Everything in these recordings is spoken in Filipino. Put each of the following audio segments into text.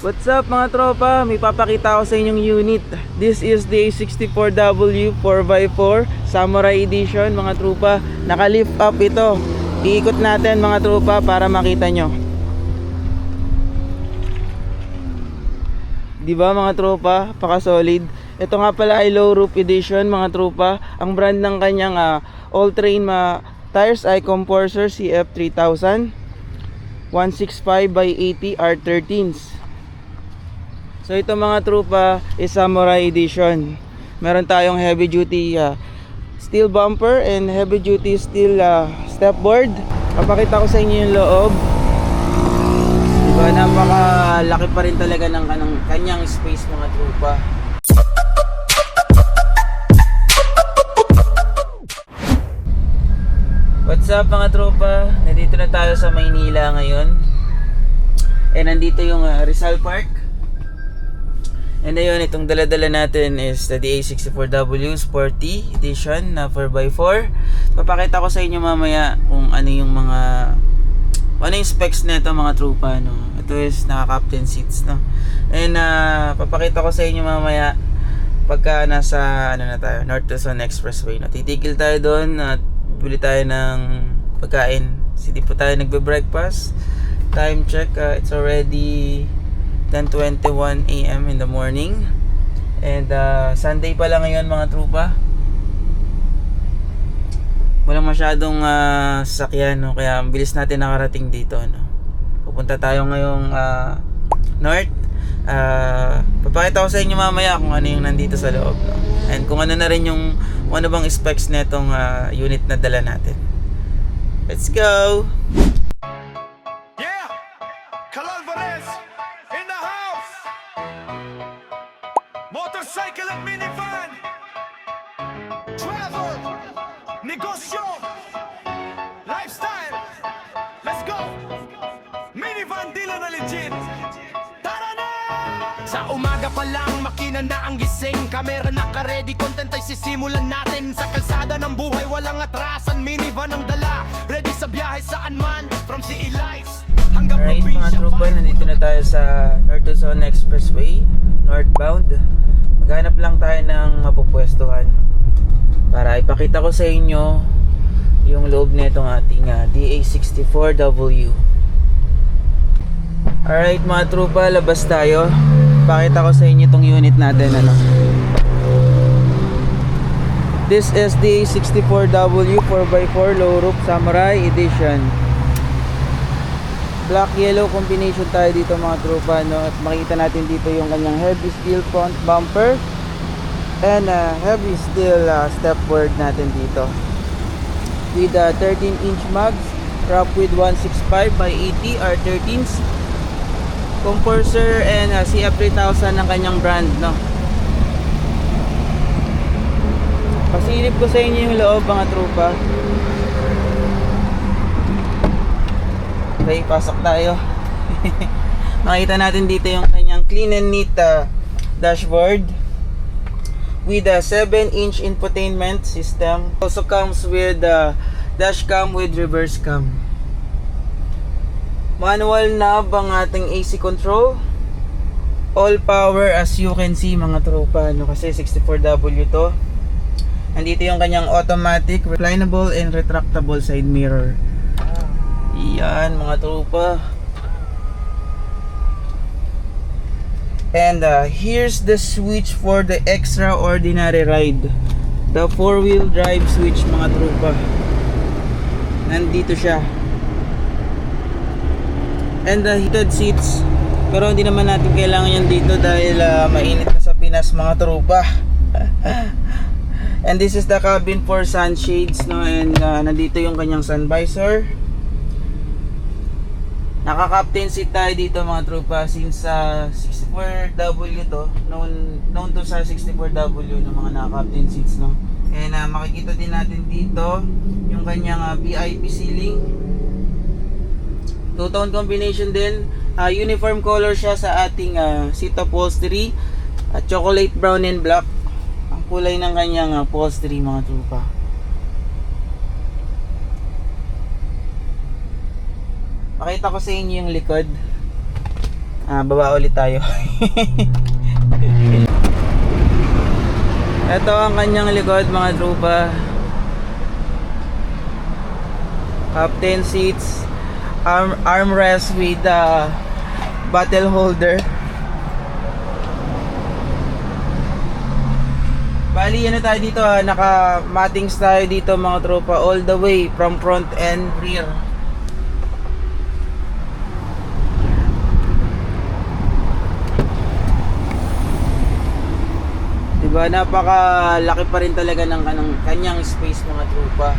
What's up mga tropa? May papakita ko sa inyong unit. This is the A64W 4x4 Samurai Edition mga tropa. Naka-lift up ito. Iikot natin mga tropa para makita nyo. Diba mga tropa? Paka-solid. Ito nga pala ay low roof edition mga tropa. Ang brand ng kanyang all-terrain tires ay Comforser CF3000 165/80 R13s. So ito mga tropa is Samurai Edition. Meron tayong heavy duty steel bumper and heavy duty steel stepboard. Papakita ko sa inyo yung loob. Diba, napakalaki pa rin talaga ng kanyang space mga tropa. What's up mga tropa? Nandito na tayo sa Maynila ngayon. And nandito yung Rizal Park. And ayun, itong dala-dala natin is the A64W Sporty Edition na 4x4. Papakita ko sa inyo mamaya kung ano yung specs nito mga tropa, no. Ito is naka-captain seats, no. And papakita ko sa inyo mamaya pagka nasa na tayo, North Luzon Expressway, no. Titigil tayo doon at bili tayo ng pagkain. Hindi po tayo nagbe-breakfast. Time check, it's already 10:21 AM in the morning. And Sunday pa lang ngayon mga trupa. Walang masyadong sasakyan, no? Kaya ang bilis natin nakarating dito, no? Pupunta tayo ngayong North. Papakita ko sa inyo mamaya kung ano yung nandito sa loob, no? And kung ano na rin yung ano bang specs netong unit na dala natin. Let's go! Motorcycle at minivan, travel, negosyo, lifestyle, let's go. Minivan dealer na legit. Tara na! Sa umaga pa lang makina na ang gising. Kamera naka-ready, content ay sisimulan natin. Sa kalsada ng buhay walang atrasan. Minivan ang dala, ready sa biyahe saan man. From Sea Lights hanggang alright mga probinsya. tropa, nandito na tayo sa North Luzon Expressway, northbound. Maghanap lang tayo ng mapupwestuhan para ipakita ko sa inyo yung loob nitong ating DA64W. Alright mga tropa, labas tayo. Pakita ko sa inyo itong unit natin, ano. This is the DA64W 4x4 low roof Samurai Edition. Black yellow combination tayo dito mga tropa, no? At makita natin dito yung kanyang heavy steel front bumper and heavy steel stepboard natin dito with 13-inch mags wrapped with 165/80 R13s, Comforser and CF3000 ng kanyang brand, no? Pasilip ko sa inyo yung loob mga tropa. Okay, pasok tayo. Makita natin dito yung kanyang clean and neat dashboard with a 7-inch infotainment system. Also comes with dash cam with reverse cam. Manual knob ang ating AC control. All power as you can see mga tropa, no? Kasi 64W to. Nandito yung kanyang automatic, reclinable and retractable side mirror. Yan mga tropa. And here's the switch for the extraordinary ride. The 4-wheel drive switch mga tropa. Nandito siya. And the heated seats. Pero hindi naman natin kailangan yan dito dahil mainit na sa Pinas mga tropa. And this is the cabin for sunshades, no? And nandito yung kanyang sun visor. Naka-captain seat tayo dito mga tropa since sa 64W to. Known to sa 64W ng mga naka-captain seats, no. And makikita din natin dito yung kanyang VIP ceiling. Two-tone combination din. Uniform color siya sa ating seat upholstery. Chocolate brown and black ang kulay ng kanyang upholstery mga tropa. Pakita ko sa inyo yung likod. Baba ulit tayo. Ito ang kanyang likod mga tropa. Captain seats, armrest with bottle holder. Bali ano tayo dito naka-mattings tayo dito mga tropa all the way from front and rear. Diba napakalaki pa rin talaga ng kanyang space mga tropa.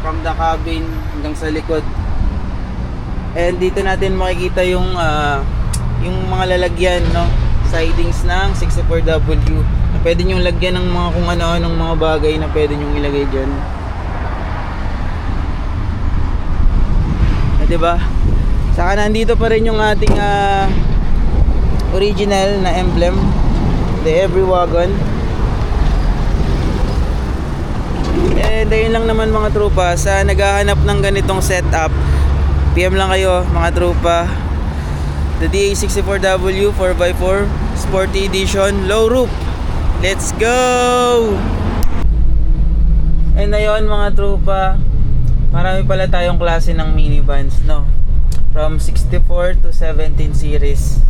From the cabin hanggang sa likod. And dito natin makikita yung mga lalagyan, no, sidings ng 64W. Pwede nyo lagyan ng mga kung ano-anong mga bagay na pwede nyo ilagay dyan. Diba? Saka nandito pa rin yung ating original na emblem, the Every Wagon. And ayun lang naman mga tropa, sa naghahanap ng ganitong setup, PM lang kayo mga tropa. The DA64W 4x4 Sporty Edition low roof. Let's go! And ayun mga tropa, marami pala tayong klase ng minivans, no? From 64 to 17 series.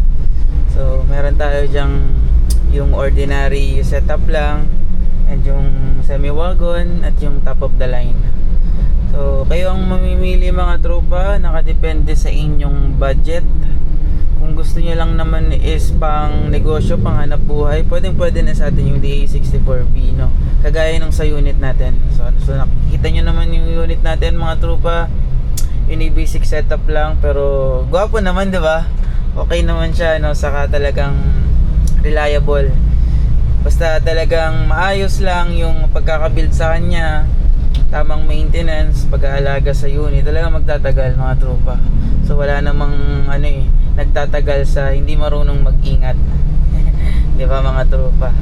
So meron tayo dyang yung ordinary setup lang, and yung semi-wagon, at yung top of the line. So kayo ang mamimili mga tropa, nakadepende sa inyong budget. Kung gusto nyo lang naman is pang negosyo, pang hanap buhay, pwede na sa atin yung DA64B, no? Kagaya nung sa unit natin. So nakikita nyo naman yung unit natin mga tropa. Yun yung basic setup lang, pero gwapo naman, di ba? Okay naman siya, no? Saka talagang reliable. Basta talagang maayos lang yung pagkakabuild sa kanya, tamang maintenance, pag-aalaga sa unit, talagang magtatagal mga tropa. So wala namang nagtatagal sa hindi marunong mag-ingat. Di ba mga tropa?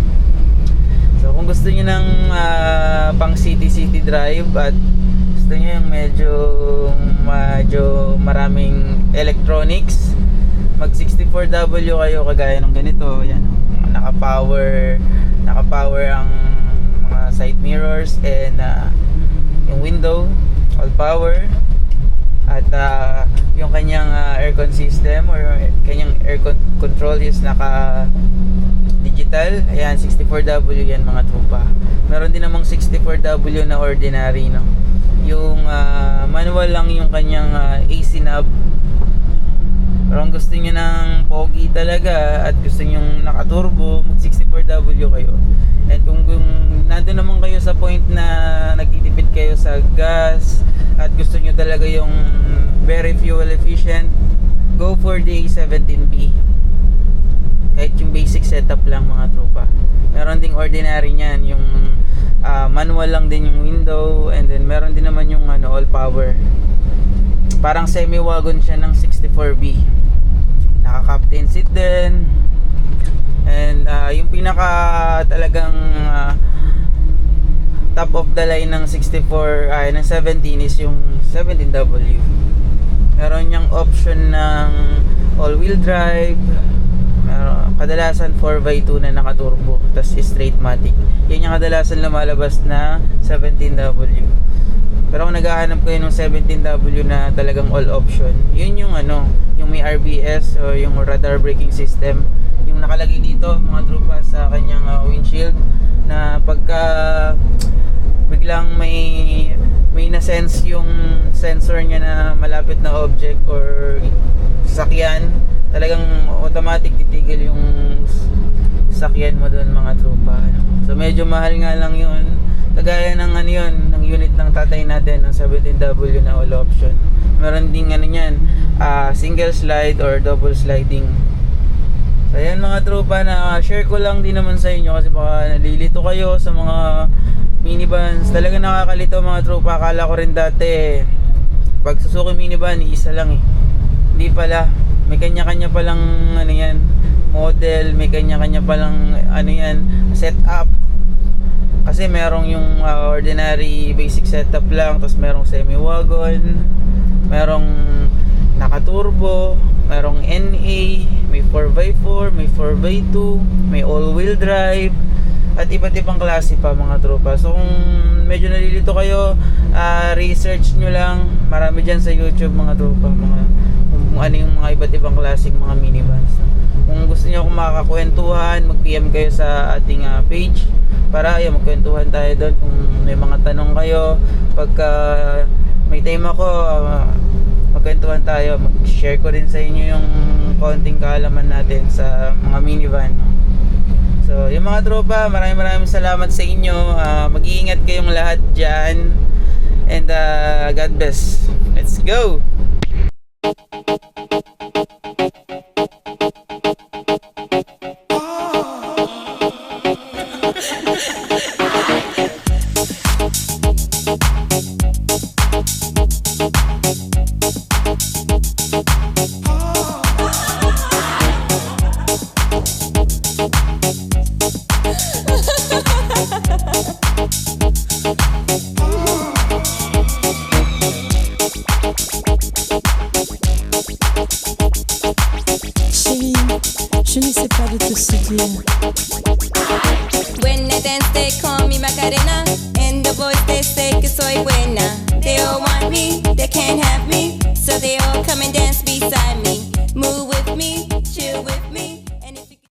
So kung gusto niyo ng pang city drive at gusto niyo yung medyo maraming electronics, mag 64W kayo kagaya ng ganito. Yan, naka-power ang mga side mirrors and yung window all power, at yung kanyang aircon system or kanyang aircon control is naka digital. Ayan, 64W yan mga tropa. Meron din namang 64W na ordinary, no? Yung manual lang yung kanyang AC knob. Pero kung gusto nyo ng pogi talaga at gusto nyo naka-turbo, mag 64W kayo. And kung nandun naman kayo sa point na nagtitipid kayo sa gas at gusto nyo talaga yung very fuel efficient, go for the A17B. Kahit yung basic setup lang mga tropa. Meron ding ordinary nyan, yung manual lang din yung window, and then meron din naman yung all power. Parang semi-wagon siya ng 64B. Naka-captain seat din. And yung pinaka talagang top of the line ng 17 is yung 17W. Meron niyang option ng all-wheel drive. Kadalasan 4x2 na naka-turbo, tas straight-matic. Yan yung kadalasan lumalabas na 17W. Pero kung naghahanap kayo ng 17W na talagang all option, yun yung yung may RBS o yung radar braking system, yung nakalagay dito mga tropa sa kanyang windshield, na pagka biglang may na-sense yung sensor niya na malapit na object or sakyan, talagang automatic titigil yung sakyan mo doon mga tropa. So medyo mahal nga lang yun. Kagaya ng ano yun, ng unit ng tatay natin, ng 17W na all option. Meron ding ano yan, single slide or double sliding. So ayan mga tropa, na share ko lang din naman sa inyo kasi baka nalilito kayo sa mga minivans. Talaga nakakalito mga tropa. Akala ko rin dati pag Suzuki minivan, isa lang eh. Hindi pala, may kanya-kanya palang ano yan, model, may kanya-kanya palang ano yan, setup. Kasi merong yung ordinary basic setup lang, tapos merong semi-wagon, merong naka-turbo, merong NA, may 4x4, may 4x2, may all-wheel drive, at iba't ibang klase pa mga tropa. So kung medyo nalilito kayo, research nyo lang, marami dyan sa YouTube mga tropa, kung ano yung mga iba't ibang klaseng mga minivans. Kung gusto niyo akong makakakwentuhan, mag-PM kayo sa ating page para magkwentuhan tayo doon. Kung may mga tanong kayo, pagka may time ako, magkwentuhan tayo. Mag-share ko rin sa inyo yung konting kaalaman natin sa mga minivan. So, yung mga tropa, maraming salamat sa inyo. Mag-iingat kayong lahat dyan. And God bless. Let's go! Chérie, je n'essaie pas de te séduire. When I dance, they call me Macarena. And the boys, they say que soy buena. They all want me, they can't have me. So they all come and dance beside me. Move with me, chill with me.